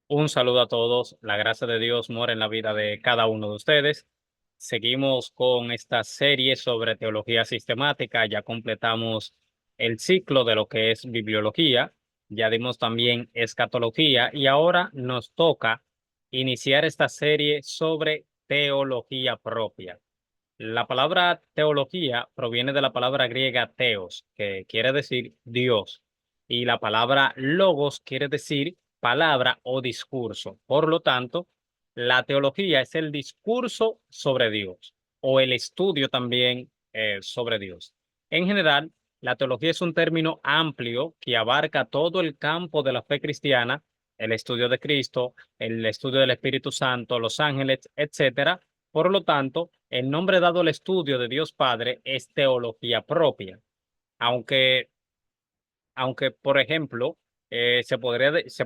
Un saludo a todos. La gracia de Dios mora en la vida de cada uno de ustedes. Seguimos con esta serie sobre teología sistemática. Ya completamos el ciclo de lo que es bibliología. Ya dimos también escatología y ahora nos toca iniciar esta serie sobre teología propia. La palabra teología proviene de la palabra griega theos, que quiere decir Dios, y la palabra logos quiere decir palabra o discurso. Por lo tanto, la teología es el discurso sobre Dios o el estudio también sobre Dios. En general, la teología es un término amplio que abarca todo el campo de la fe cristiana, el estudio de Cristo, el estudio del Espíritu Santo, los ángeles, etcétera. Por lo tanto, el nombre dado al estudio de Dios Padre es teología propia, aunque, aunque por ejemplo, se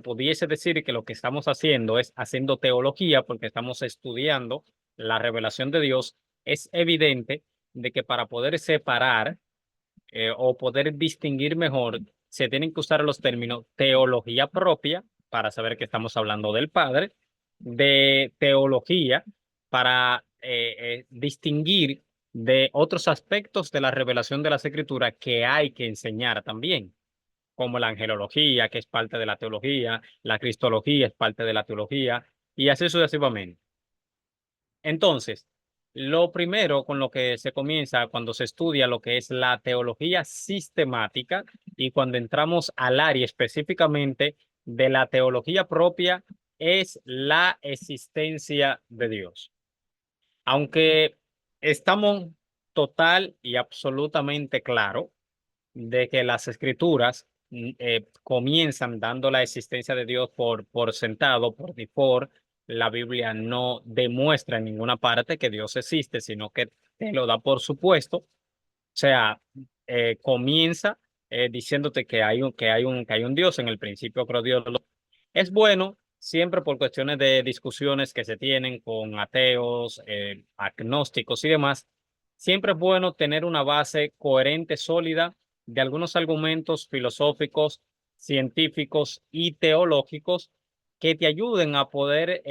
pudiese decir que lo que estamos haciendo es haciendo teología porque estamos estudiando la revelación de Dios. Es evidente de que para poder separar o poder distinguir mejor, se tienen que usar los términos teología propia para saber que estamos hablando del Padre, de teología para distinguir de otros aspectos de la revelación de las Escrituras que hay que enseñar también, como la angelología, que es parte de la teología, la cristología es parte de la teología, y así sucesivamente. Entonces, lo primero con lo que se comienza cuando se estudia lo que es la teología sistemática y cuando entramos al área específicamente de la teología propia es la existencia de Dios. Aunque estamos total y absolutamente claro de que las escrituras comienzan dando la existencia de Dios por sentado, por default. La Biblia no demuestra en ninguna parte que Dios existe, sino que te lo da por supuesto. O sea, comienza diciéndote que hay un Dios. En el principio creó Dios. Es bueno siempre por cuestiones de discusiones que se tienen con ateos, agnósticos y demás. Siempre es bueno tener una base coherente, sólida de algunos argumentos filosóficos, científicos y teológicos que te ayuden a poder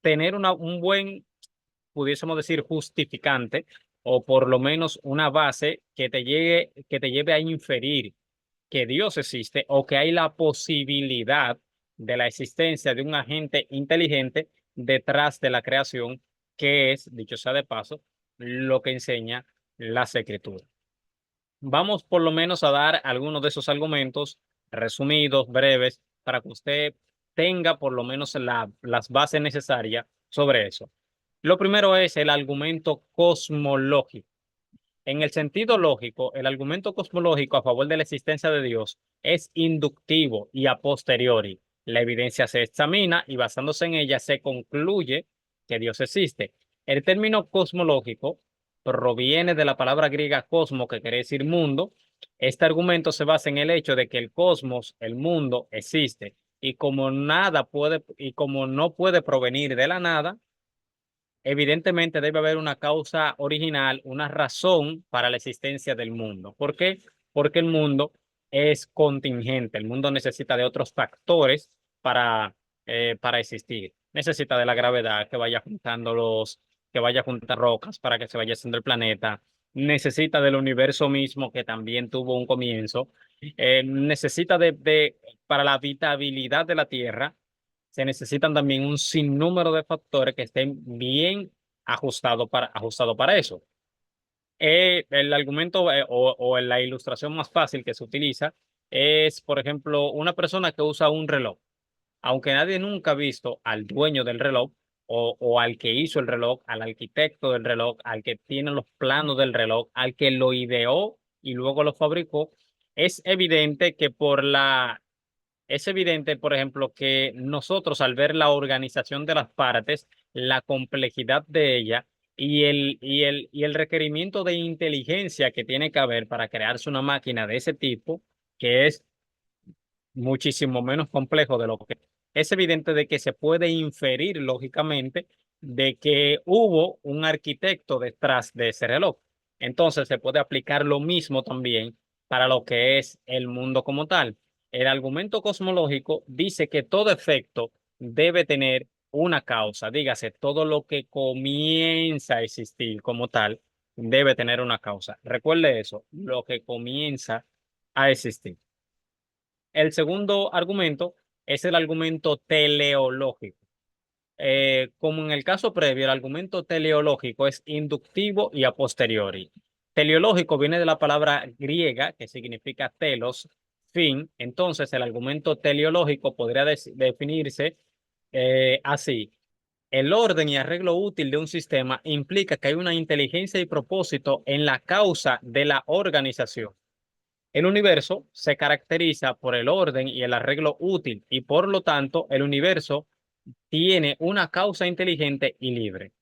tener un buen, pudiésemos decir, justificante o por lo menos una base que te lleve a inferir que Dios existe o que hay la posibilidad de la existencia de un agente inteligente detrás de la creación, que es, dicho sea de paso, lo que enseña las Escrituras. Vamos por lo menos a dar algunos de esos argumentos resumidos, breves, para que usted tenga por lo menos las bases necesarias sobre eso. Lo primero es el argumento cosmológico. En el sentido lógico, el argumento cosmológico a favor de la existencia de Dios es inductivo y a posteriori. La evidencia se examina y basándose en ella se concluye que Dios existe. El término cosmológico proviene de la palabra griega cosmo, que quiere decir mundo. Este argumento se basa en el hecho de que el cosmos, el mundo, existe y como no puede provenir de la nada, evidentemente debe haber una causa original, una razón para la existencia del mundo. ¿Por qué? Porque el mundo es contingente, el mundo necesita de otros factores para existir. Necesita de la gravedad que vaya juntando rocas para que se vaya haciendo el planeta. Necesita del universo mismo que también tuvo un comienzo. Necesita para la habitabilidad de la Tierra se necesitan también un sinnúmero de factores que estén bien ajustados para eso. El argumento o la ilustración más fácil que se utiliza es, por ejemplo, una persona que usa un reloj. Aunque nadie nunca ha visto al dueño del reloj o al que hizo el reloj, al arquitecto del reloj, al que tiene los planos del reloj, al que lo ideó y luego lo fabricó, es evidente que es evidente, por ejemplo, que nosotros al ver la organización de las partes, la complejidad de ella y el requerimiento de inteligencia que tiene que haber para crearse una máquina de ese tipo, que es muchísimo menos complejo de lo que es evidente de que se puede inferir lógicamente de que hubo un arquitecto detrás de ese reloj. Entonces se puede aplicar lo mismo también para lo que es el mundo como tal. El argumento cosmológico dice que todo efecto debe tener una causa. Dígase, todo lo que comienza a existir como tal debe tener una causa. Recuerde eso, lo que comienza a existir. El segundo argumento es el argumento teleológico. Como en el caso previo, el argumento teleológico es inductivo y a posteriori. Teleológico viene de la palabra griega que significa telos, fin. Entonces, el argumento teleológico podría definirse así. El orden y arreglo útil de un sistema implica que hay una inteligencia y propósito en la causa de la organización. El universo se caracteriza por el orden y el arreglo útil y por lo tanto el universo tiene una causa inteligente y libre.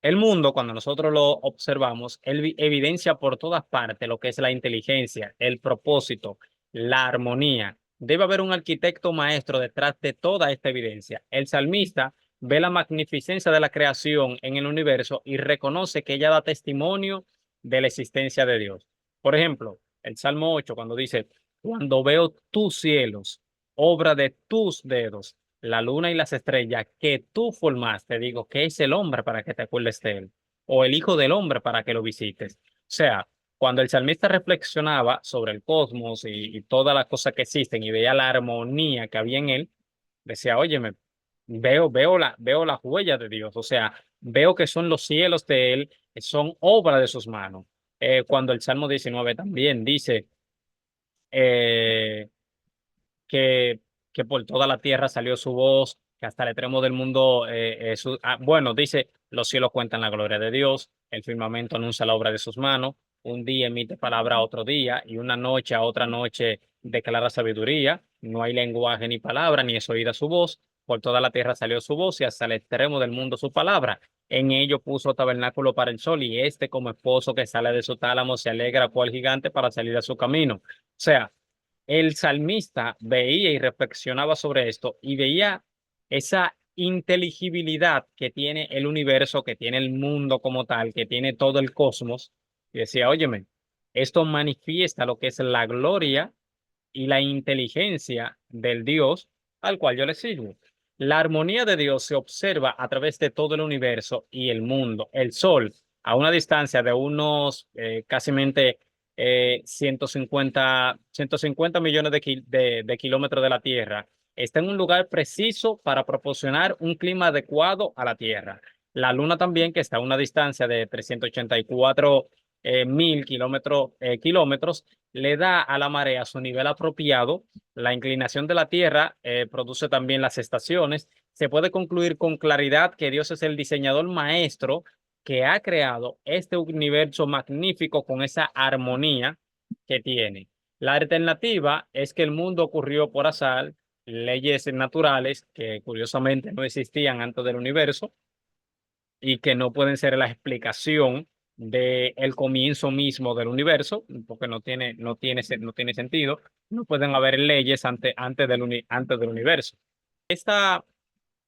El mundo, cuando nosotros lo observamos, él evidencia por todas partes lo que es la inteligencia, el propósito, la armonía. Debe haber un arquitecto maestro detrás de toda esta evidencia. El salmista ve la magnificencia de la creación en el universo y reconoce que ella da testimonio de la existencia de Dios. Por ejemplo, el Salmo 8, cuando dice, cuando veo tus cielos, obra de tus dedos, la luna y las estrellas que tú formaste, digo, ¿qué es el hombre para que te acuerdes de él? O el hijo del hombre para que lo visites. O sea, cuando el salmista reflexionaba sobre el cosmos y todas las cosas que existen y veía la armonía que había en él, decía, óyeme, veo las huellas de Dios, o sea, veo que son los cielos de él, que son obra de sus manos. Cuando el Salmo 19 también dice, eh, que, que por toda la tierra salió su voz, que hasta el extremo del mundo, bueno, dice, los cielos cuentan la gloria de Dios, el firmamento anuncia la obra de sus manos, un día emite palabra a otro día y una noche a otra noche declara sabiduría, no hay lenguaje ni palabra, ni es oída su voz, por toda la tierra salió su voz y hasta el extremo del mundo su palabra. En ello puso tabernáculo para el sol y este como esposo que sale de su tálamo se alegra cual gigante para salir a su camino. O sea, el salmista veía y reflexionaba sobre esto y veía esa inteligibilidad que tiene el universo, que tiene el mundo como tal, que tiene todo el cosmos, y decía, óyeme, esto manifiesta lo que es la gloria y la inteligencia del Dios al cual yo le sirvo. La armonía de Dios se observa a través de todo el universo y el mundo. El Sol, a una distancia de unos casi 150 millones de kilómetros de la Tierra, está en un lugar preciso para proporcionar un clima adecuado a la Tierra. La Luna también, que está a una distancia de 384 mil kilómetros, le da a la marea su nivel apropiado. La inclinación de la Tierra produce también las estaciones. Se puede concluir con claridad que Dios es el diseñador maestro que ha creado este universo magnífico con esa armonía que tiene. La alternativa es que el mundo ocurrió por azar, leyes naturales que curiosamente no existían antes del universo y que no pueden ser la explicación del comienzo mismo del universo, porque no tiene sentido. No pueden haber leyes antes del universo. Esta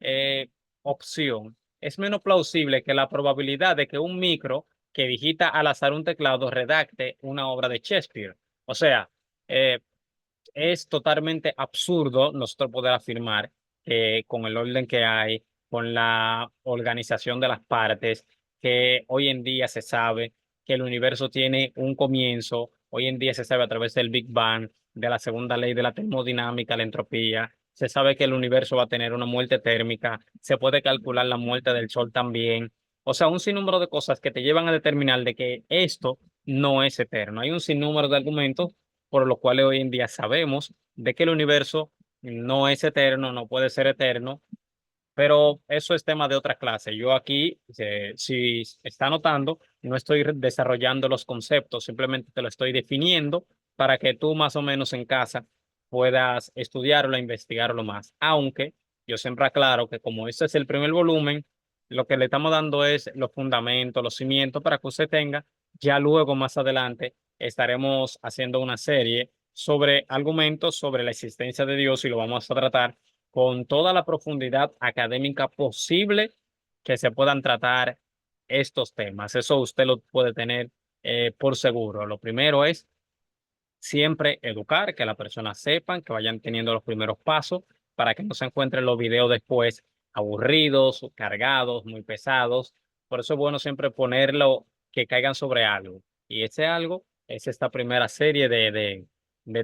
eh, opción es menos plausible que la probabilidad de que un micro que digita al azar un teclado redacte una obra de Shakespeare. O sea, eh, es totalmente absurdo nosotros poder afirmar que con el orden que hay, con la organización de las partes, que hoy en día se sabe que el universo tiene un comienzo, hoy en día se sabe a través del Big Bang, de la segunda ley de la termodinámica, la entropía, se sabe que el universo va a tener una muerte térmica, se puede calcular la muerte del Sol también. O sea, un sinnúmero de cosas que te llevan a determinar de que esto no es eterno. Hay un sinnúmero de argumentos por lo cual hoy en día sabemos de que el universo no es eterno, no puede ser eterno, pero eso es tema de otra clase. Yo aquí, si está notando, no estoy desarrollando los conceptos, simplemente te lo estoy definiendo para que tú más o menos en casa puedas estudiarlo, investigarlo más. Aunque yo siempre aclaro que como este es el primer volumen, lo que le estamos dando es los fundamentos, los cimientos para que usted tenga, ya luego más adelante estaremos haciendo una serie sobre argumentos sobre la existencia de Dios y lo vamos a tratar con toda la profundidad académica posible que se puedan tratar estos temas. Eso usted lo puede tener por seguro. Lo primero es siempre educar, que las personas sepan, que vayan teniendo los primeros pasos para que no se encuentren los videos después aburridos, cargados, muy pesados. Por eso es bueno siempre ponerlo que caigan sobre algo. Y ese algo es esta primera serie de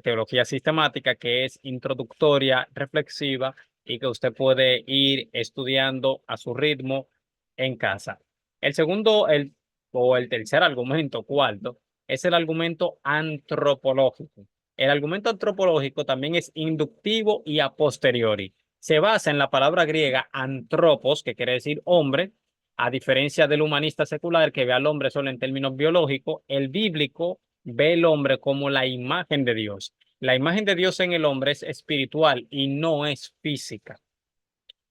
teología sistemática que es introductoria, reflexiva y que usted puede ir estudiando a su ritmo en casa. El segundo, o el tercer argumento, cuarto, es el argumento antropológico. El argumento antropológico también es inductivo y a posteriori. Se basa en la palabra griega antropos, que quiere decir hombre, a diferencia del humanista secular que ve al hombre solo en términos biológicos, el bíblico ve el hombre como la imagen de Dios. La imagen de Dios en el hombre es espiritual y no es física.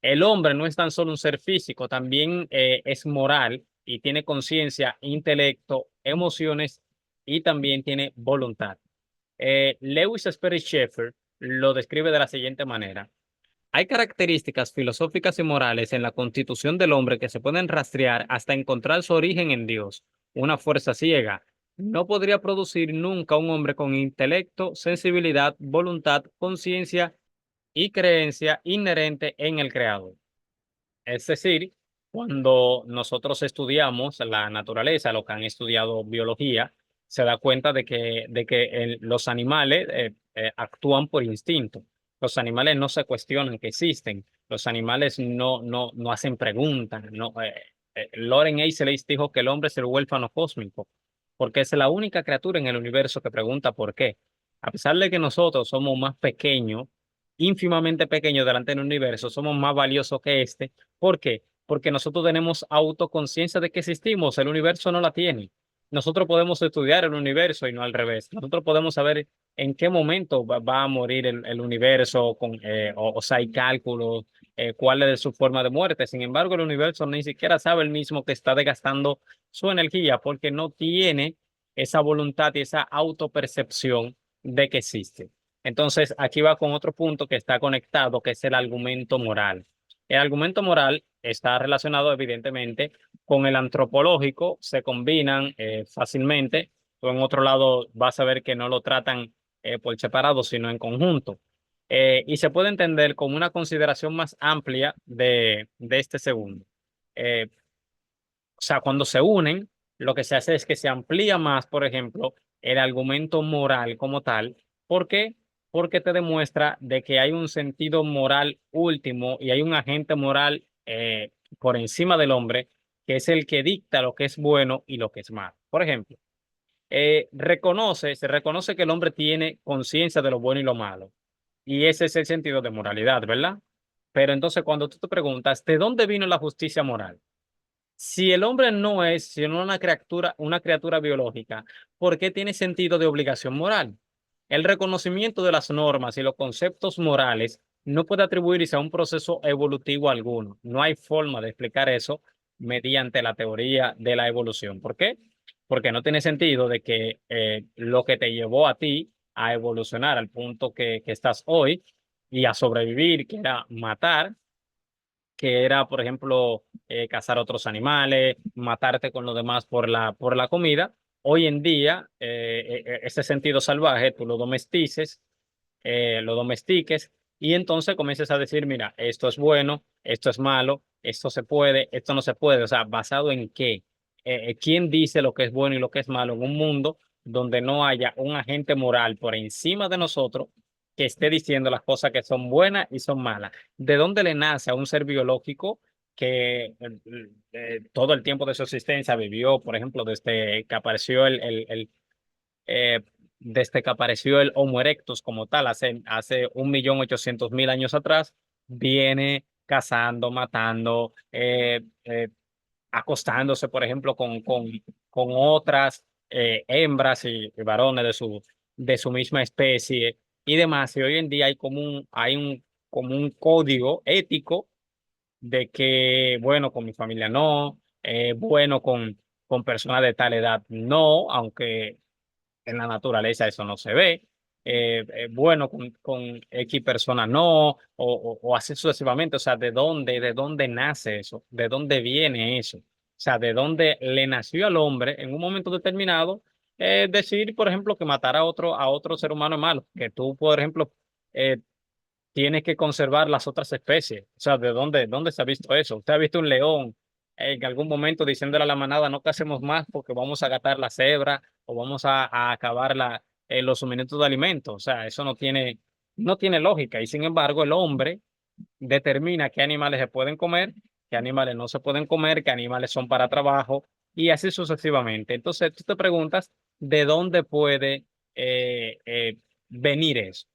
El hombre no es tan solo un ser físico, también es moral y tiene conciencia, intelecto, emociones y también tiene voluntad. Lewis Sperry Schaeffer lo describe de la siguiente manera. Hay características filosóficas y morales en la constitución del hombre que se pueden rastrear hasta encontrar su origen en Dios. Una fuerza ciega no podría producir nunca un hombre con intelecto, sensibilidad, voluntad, conciencia y creencia inherente en el Creador. Es decir, cuando nosotros estudiamos la naturaleza, lo que han estudiado biología, se da cuenta de que los animales actúan por instinto. Los animales no se cuestionan que existen. Los animales no hacen preguntas. No, Loren Eiseley dijo que el hombre es el huérfano cósmico, porque es la única criatura en el universo que pregunta por qué. A pesar de que nosotros somos más pequeños, ínfimamente pequeños delante del universo, somos más valiosos que este. ¿Por qué? Porque nosotros tenemos autoconciencia de que existimos, el universo no la tiene. Nosotros podemos estudiar el universo y no al revés. Nosotros podemos saber en qué momento va a morir el universo, o sea, hay cálculos, cuál es su forma de muerte. Sin embargo, el universo ni siquiera sabe el mismo que está desgastando su energía porque no tiene esa voluntad y esa autopercepción de que existe. Entonces, aquí va con otro punto que está conectado, que es el argumento moral. El argumento moral está relacionado evidentemente con el antropológico, se combinan fácilmente. Tú en otro lado vas a ver que no lo tratan por separado, sino en conjunto. Y se puede entender como una consideración más amplia de este segundo. Eh, o sea, cuando se unen, lo que se hace es que se amplía más, por ejemplo, el argumento moral como tal. ¿Por qué? Porque te demuestra de que hay un sentido moral último y hay un agente moral por encima del hombre, que es el que dicta lo que es bueno y lo que es malo. Por ejemplo, se reconoce que el hombre tiene conciencia de lo bueno y lo malo. Y ese es el sentido de moralidad, ¿verdad? Pero entonces cuando tú te preguntas, ¿de dónde vino la justicia moral? Si el hombre no es sino una criatura biológica, ¿por qué tiene sentido de obligación moral? El reconocimiento de las normas y los conceptos morales no puede atribuirse a un proceso evolutivo alguno. No hay forma de explicar eso mediante la teoría de la evolución. ¿Por qué? Porque no tiene sentido de que lo que te llevó a ti a evolucionar al punto que estás hoy y a sobrevivir, que era matar, que era, por ejemplo, cazar otros animales, matarte con los demás por la comida. Hoy en día, ese sentido salvaje, tú lo domestiques, y entonces comiences a decir, mira, esto es bueno, esto es malo, esto se puede, esto no se puede. O sea, ¿basado en qué? ¿Quién dice lo que es bueno y lo que es malo en un mundo donde no haya un agente moral por encima de nosotros que esté diciendo las cosas que son buenas y son malas? ¿De dónde le nace a un ser biológico que todo el tiempo de su existencia vivió, por ejemplo, eh, desde que apareció el Homo erectus como tal, hace 1.800.000 años atrás, viene cazando, matando, acostándose, por ejemplo, con otras hembras y varones de su misma especie y demás? Y hoy en día como un código ético de que, bueno, con mi familia no, bueno, con personas de tal edad no, aunque en la naturaleza eso no se ve. Bueno, con X personas no, o así sucesivamente. O sea, de dónde nace eso? ¿De dónde viene eso? O sea, ¿de dónde le nació al hombre en un momento determinado decir, por ejemplo, que matar a otro ser humano es malo? Que tú, por ejemplo, tienes que conservar las otras especies. O sea, ¿dónde se ha visto eso? ¿Usted ha visto un león en algún momento diciéndole a la manada, no cacemos más porque vamos a acatar la cebra o vamos a acabar los suministros de alimentos? O sea, eso no tiene lógica. Y sin embargo, el hombre determina qué animales se pueden comer, qué animales no se pueden comer, qué animales son para trabajo y así sucesivamente. Entonces, tú te preguntas de dónde puede venir eso.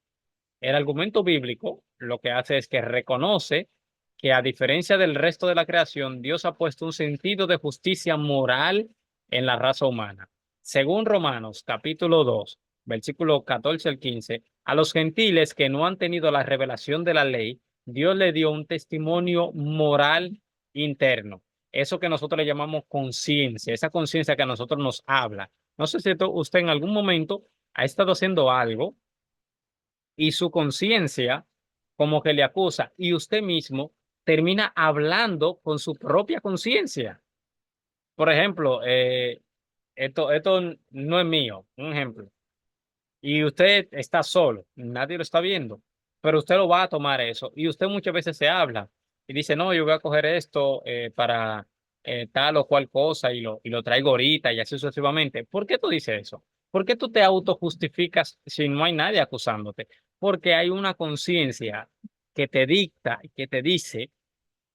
El argumento bíblico lo que hace es que reconoce que a diferencia del resto de la creación, Dios ha puesto un sentido de justicia moral en la raza humana. Según Romanos capítulo 2, versículo 14 al 15, a los gentiles que no han tenido la revelación de la ley, Dios le dio un testimonio moral interno. Eso que nosotros le llamamos conciencia, esa conciencia que a nosotros nos habla. No sé si usted en algún momento ha estado haciendo algo y su conciencia como que le acusa y usted mismo termina hablando con su propia conciencia. Por ejemplo, esto no es mío, un ejemplo, y usted está solo, nadie lo está viendo, pero usted lo va a tomar eso y usted muchas veces se habla y dice, no, yo voy a coger esto para tal o cual cosa y lo traigo ahorita y así sucesivamente. ¿Por qué tú dices eso? ¿Por qué tú te autojustificas si no hay nadie acusándote? Porque hay una conciencia que te dicta y que te dice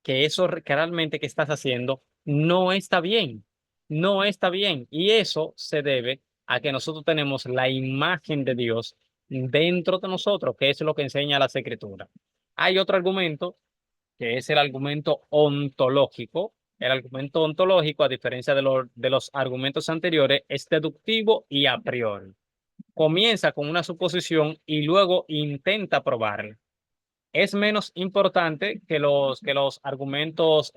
que eso que realmente que estás haciendo no está bien, no está bien. Y eso se debe a que nosotros tenemos la imagen de Dios dentro de nosotros, que es lo que enseña las Escrituras. Hay otro argumento, que es el argumento ontológico. El argumento ontológico, a diferencia de los argumentos anteriores, es deductivo y a priori. Comienza con una suposición y luego intenta probarla. Es menos importante que los argumentos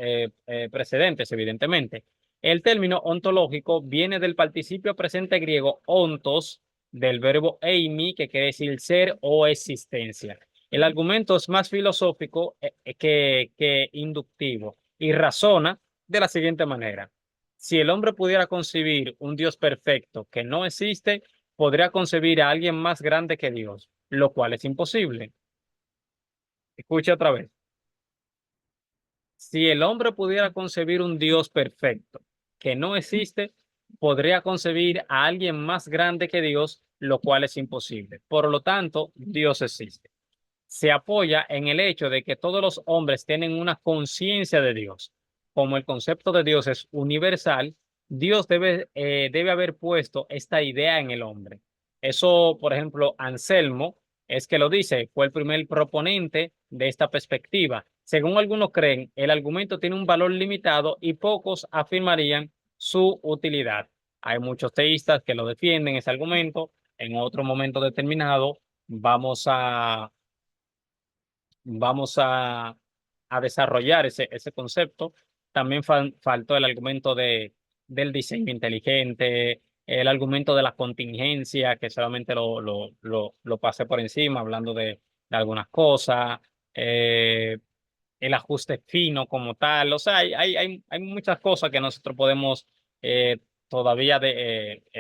precedentes, evidentemente. El término ontológico viene del participio presente griego ontos, del verbo eimi, que quiere decir ser o existencia. El argumento es más filosófico que inductivo y razona de la siguiente manera. Si el hombre pudiera concebir un Dios perfecto que no existe, podría concebir a alguien más grande que Dios, lo cual es imposible. Escucha otra vez. Si el hombre pudiera concebir un Dios perfecto que no existe, podría concebir a alguien más grande que Dios, lo cual es imposible. Por lo tanto, Dios existe. Se apoya en el hecho de que todos los hombres tienen una conciencia de Dios. Como el concepto de Dios es universal, Dios debe haber puesto esta idea en el hombre. Eso, por ejemplo, Anselmo es que lo dice, fue el primer proponente de esta perspectiva. Según algunos creen, el argumento tiene un valor limitado y pocos afirmarían su utilidad. Hay muchos teístas que lo defienden ese argumento. En otro momento determinado vamos a desarrollar ese concepto. También faltó el argumento del diseño inteligente, el argumento de la contingencia, que solamente lo pasé por encima, hablando de algunas cosas, eh, el ajuste fino como tal. O sea, hay muchas cosas que nosotros podemos todavía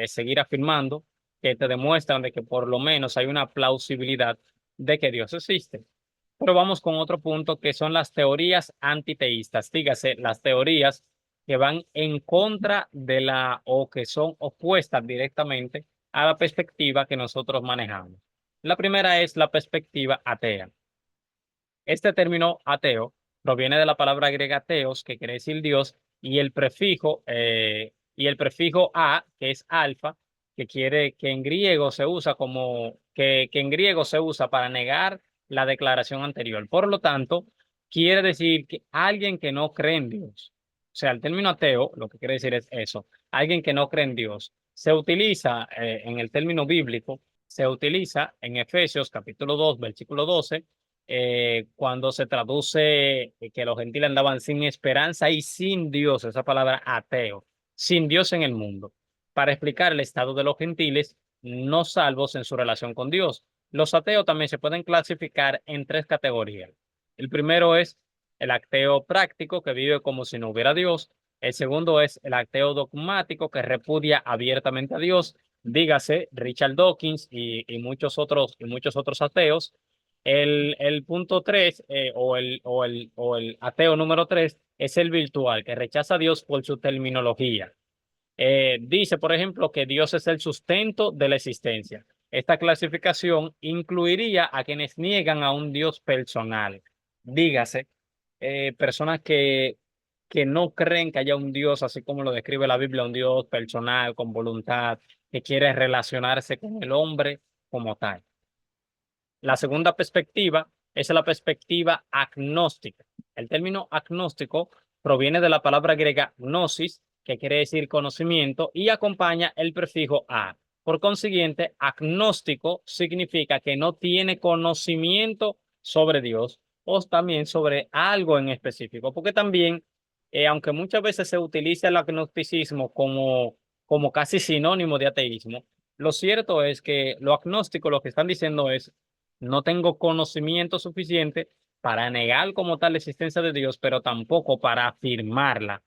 seguir afirmando que te demuestran de que por lo menos hay una plausibilidad de que Dios existe. Pero vamos con otro punto que son las teorías antiteístas, dígase, las teorías que van en contra de o que son opuestas directamente a la perspectiva que nosotros manejamos. La primera es la perspectiva atea. Este término ateo proviene de la palabra griega teos, que quiere decir Dios, y el prefijo a, que es alfa, que en griego se usa que en griego se usa para negar la declaración anterior. Por lo tanto, quiere decir que alguien que no cree en Dios. O sea, el término ateo, lo que quiere decir es eso, alguien que no cree en Dios. Se utiliza en el término bíblico, se utiliza en Efesios capítulo 2, versículo 12, cuando se traduce que los gentiles andaban sin esperanza y sin Dios, esa palabra ateo, sin Dios en el mundo, para explicar el estado de los gentiles no salvos en su relación con Dios. Los ateos también se pueden clasificar en tres categorías. El primero es el ateo práctico, que vive como si no hubiera Dios. El segundo es el ateo dogmático, que repudia abiertamente a Dios, dígase Richard Dawkins y muchos otros ateos. El punto 3, o el ateo número 3, es el virtual, que rechaza a Dios por su terminología. Dice, por ejemplo, que Dios es el sustento de la existencia. Esta clasificación incluiría a quienes niegan a un Dios personal. Dígase, personas que no creen que haya un Dios, así como lo describe la Biblia, un Dios personal, con voluntad, que quiere relacionarse con el hombre como tal. La segunda perspectiva es la perspectiva agnóstica. El término agnóstico proviene de la palabra griega gnosis, que quiere decir conocimiento, y acompaña el prefijo a. Por consiguiente, agnóstico significa que no tiene conocimiento sobre Dios o también sobre algo en específico, porque también, aunque muchas veces se utiliza el agnosticismo como casi sinónimo de ateísmo, lo cierto es que lo agnóstico lo que están diciendo es no tengo conocimiento suficiente para negar como tal la existencia de Dios, pero tampoco para afirmarla,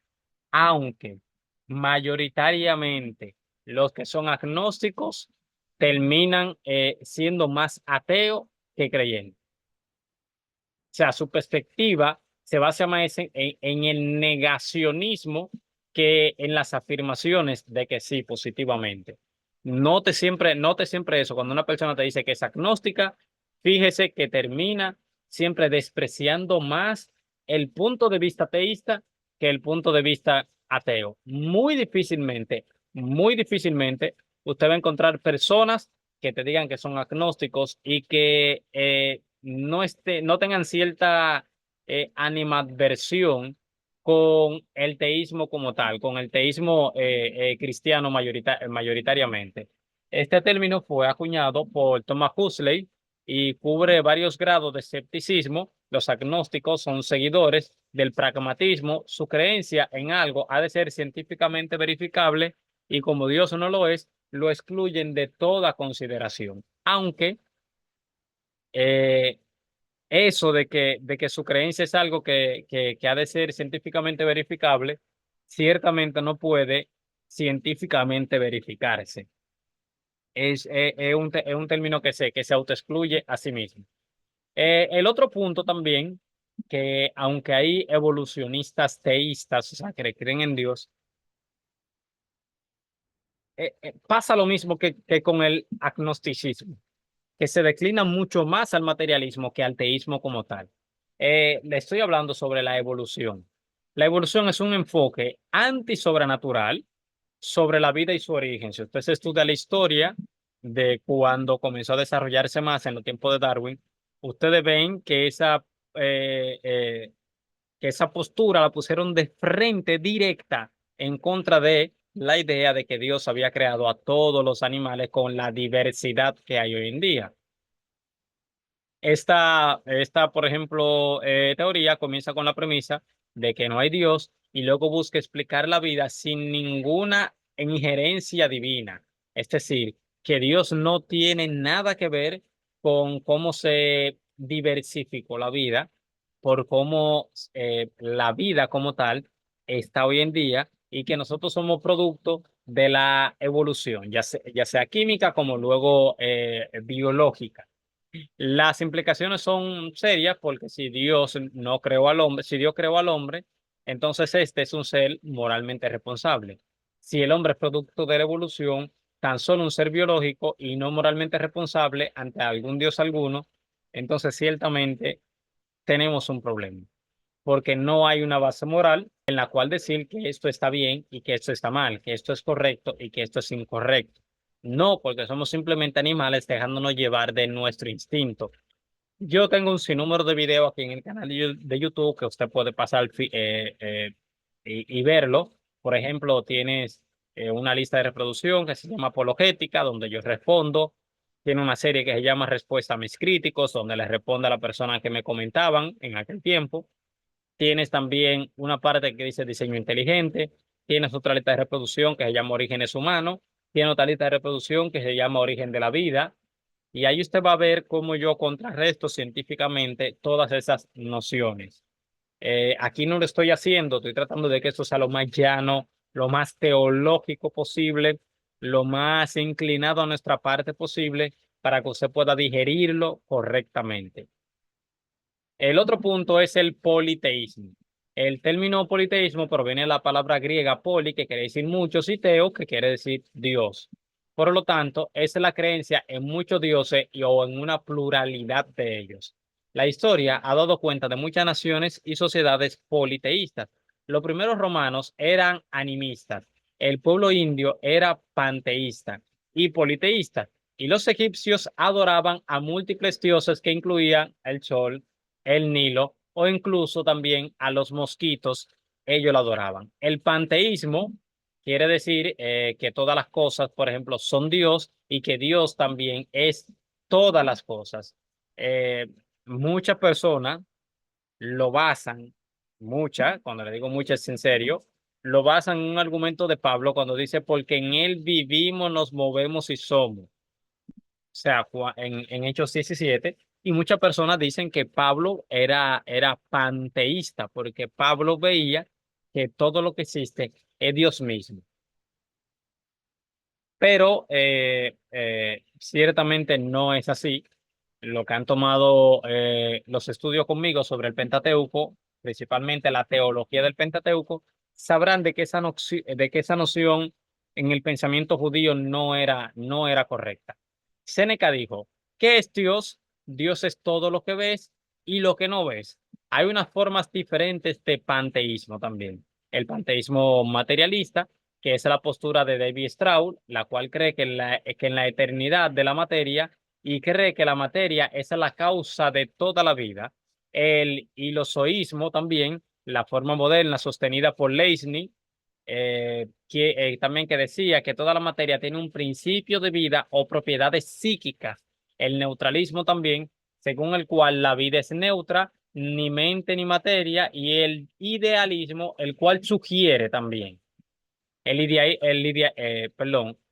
aunque mayoritariamente los que son agnósticos terminan siendo más ateos que creyentes. O sea, su perspectiva se basa más en el negacionismo que en las afirmaciones de que sí, positivamente. Note siempre eso. Cuando una persona te dice que es agnóstica, fíjese que termina siempre despreciando más el punto de vista teísta que el punto de vista ateo. Muy difícilmente usted va a encontrar personas que te digan que son agnósticos y que no tengan cierta animadversión con el teísmo como tal, con el teísmo cristiano mayoritariamente. Este término fue acuñado por Thomas Huxley y cubre varios grados de escepticismo. Los agnósticos son seguidores del pragmatismo. Su creencia en algo ha de ser científicamente verificable y como Dios no lo es, lo excluyen de toda consideración. Aunque eh, eso de que su creencia es algo que ha de ser científicamente verificable, ciertamente no puede científicamente verificarse. Es un término que se autoexcluye a sí mismo. El otro punto también, que aunque hay evolucionistas teístas, o sea, que creen en Dios, pasa lo mismo que con el agnosticismo, que se declina mucho más al materialismo que al teísmo como tal. Le estoy hablando sobre la evolución. La evolución es un enfoque antisobrenatural sobre la vida y su origen. Si usted se estudia la historia de cuando comenzó a desarrollarse más en los tiempos de Darwin, ustedes ven eh, eh, que esa postura la pusieron de frente directa en contra de la idea de que Dios había creado a todos los animales con la diversidad que hay hoy en día. Por ejemplo, teoría comienza con la premisa de que no hay Dios y luego busca explicar la vida sin ninguna injerencia divina. Es decir, que Dios no tiene nada que ver con cómo se diversificó la vida, por cómo la vida como tal está hoy en día y que nosotros somos producto de la evolución, ya sea química como luego biológica. Las implicaciones son serias porque si Dios no creó al hombre, si Dios creó al hombre, entonces este es un ser moralmente responsable. Si el hombre es producto de la evolución, tan solo un ser biológico y no moralmente responsable ante algún Dios alguno, entonces ciertamente tenemos un problema, porque no hay una base moral en la cual decir que esto está bien y que esto está mal, que esto es correcto y que esto es incorrecto. No, porque somos simplemente animales dejándonos llevar de nuestro instinto. Yo tengo un sinnúmero de videos aquí en el canal de YouTube que usted puede pasar y verlo. Por ejemplo, tienes una lista de reproducción que se llama Apologética, donde yo respondo. Tiene una serie que se llama Respuesta a mis críticos, donde les responde a la persona que me comentaban en aquel tiempo. Tienes también una parte que dice diseño inteligente. Tienes otra lista de reproducción que se llama Orígenes Humanos. Tiene otra lista de reproducción que se llama Origen de la Vida. Y ahí usted va a ver cómo yo contrarresto científicamente todas esas nociones. Aquí no lo estoy haciendo, estoy tratando de que esto sea lo más llano, lo más teológico posible, lo más inclinado a nuestra parte posible, para que usted pueda digerirlo correctamente. El otro punto es el politeísmo. El término politeísmo proviene de la palabra griega poli, que quiere decir muchos, y teo, que quiere decir Dios. Por lo tanto, es la creencia en muchos dioses o en una pluralidad de ellos. La historia ha dado cuenta de muchas naciones y sociedades politeístas. Los primeros romanos eran animistas, el pueblo indio era panteísta y politeísta, y los egipcios adoraban a múltiples dioses que incluían el sol, el Nilo o incluso también a los mosquitos, ellos lo adoraban. El panteísmo quiere decir que todas las cosas, por ejemplo, son Dios y que Dios también es todas las cosas. Eh, Muchas personas lo basan, muchas, cuando le digo muchas es en serio, lo basan en un argumento de Pablo cuando dice, porque en él vivimos, nos movemos y somos sea, en Hechos 17, y muchas personas dicen que Pablo era panteísta, porque Pablo veía que todo lo que existe es Dios mismo. Pero ciertamente no es así. Lo que han tomado los estudios conmigo sobre el Pentateuco, principalmente la teología del Pentateuco, sabrán de que de que esa noción en el pensamiento judío no era correcta. Séneca dijo, ¿qué es Dios? Dios es todo lo que ves y lo que no ves. Hay unas formas diferentes de panteísmo también. El panteísmo materialista, que es la postura de David Strauss, la cual cree que en la eternidad de la materia y cree que la materia es la causa de toda la vida. El hilozoísmo también, la forma moderna sostenida por Leibniz, también que decía que toda la materia tiene un principio de vida o propiedades psíquicas. El neutralismo también, según el cual la vida es neutra, ni mente ni materia, y el idealismo, el cual sugiere también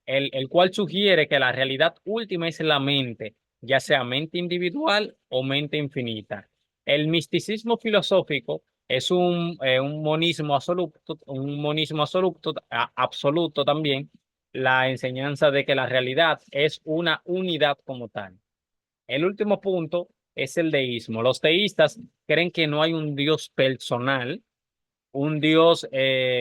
el cual sugiere que la realidad última es la mente, ya sea mente individual o mente infinita. El misticismo filosófico es un monismo absoluto, absoluto también, la enseñanza de que la realidad es una unidad como tal. El último punto es el deísmo. Los teístas creen que no hay un Dios personal, un Dios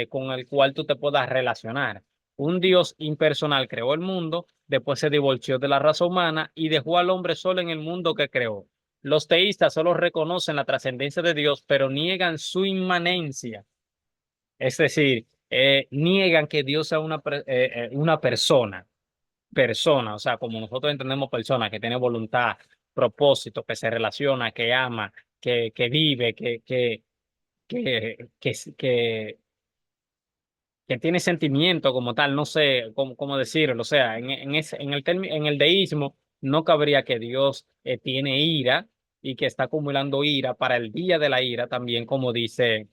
con el cual tú te puedas relacionar. Un Dios impersonal creó el mundo, después se divorció de la raza humana y dejó al hombre solo en el mundo que creó. Los teístas solo reconocen la trascendencia de Dios, pero niegan su inmanencia. Es decir, niegan que Dios sea una persona, o sea, como nosotros entendemos persona, que tiene voluntad, propósito, que se relaciona, que ama, que vive, que que tiene sentimiento como tal, no sé cómo decirlo, o sea, en el deísmo no cabría que Dios tiene ira y que está acumulando ira para el día de la ira también, como dice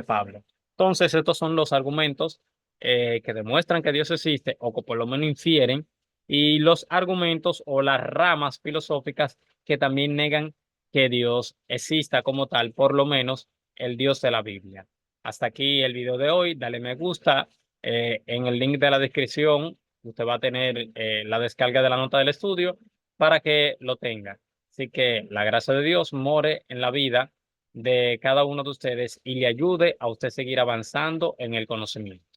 Pablo. Entonces, estos son los argumentos que demuestran que Dios existe o que por lo menos infieren, y los argumentos o las ramas filosóficas que también negan que Dios exista como tal, por lo menos el Dios de la Biblia. Hasta aquí el video de hoy. Dale me gusta. En el link de la descripción, usted va a tener la descarga de la nota del estudio para que lo tenga. Así que la gracia de Dios more en la vida de cada uno de ustedes y le ayude a usted seguir avanzando en el conocimiento.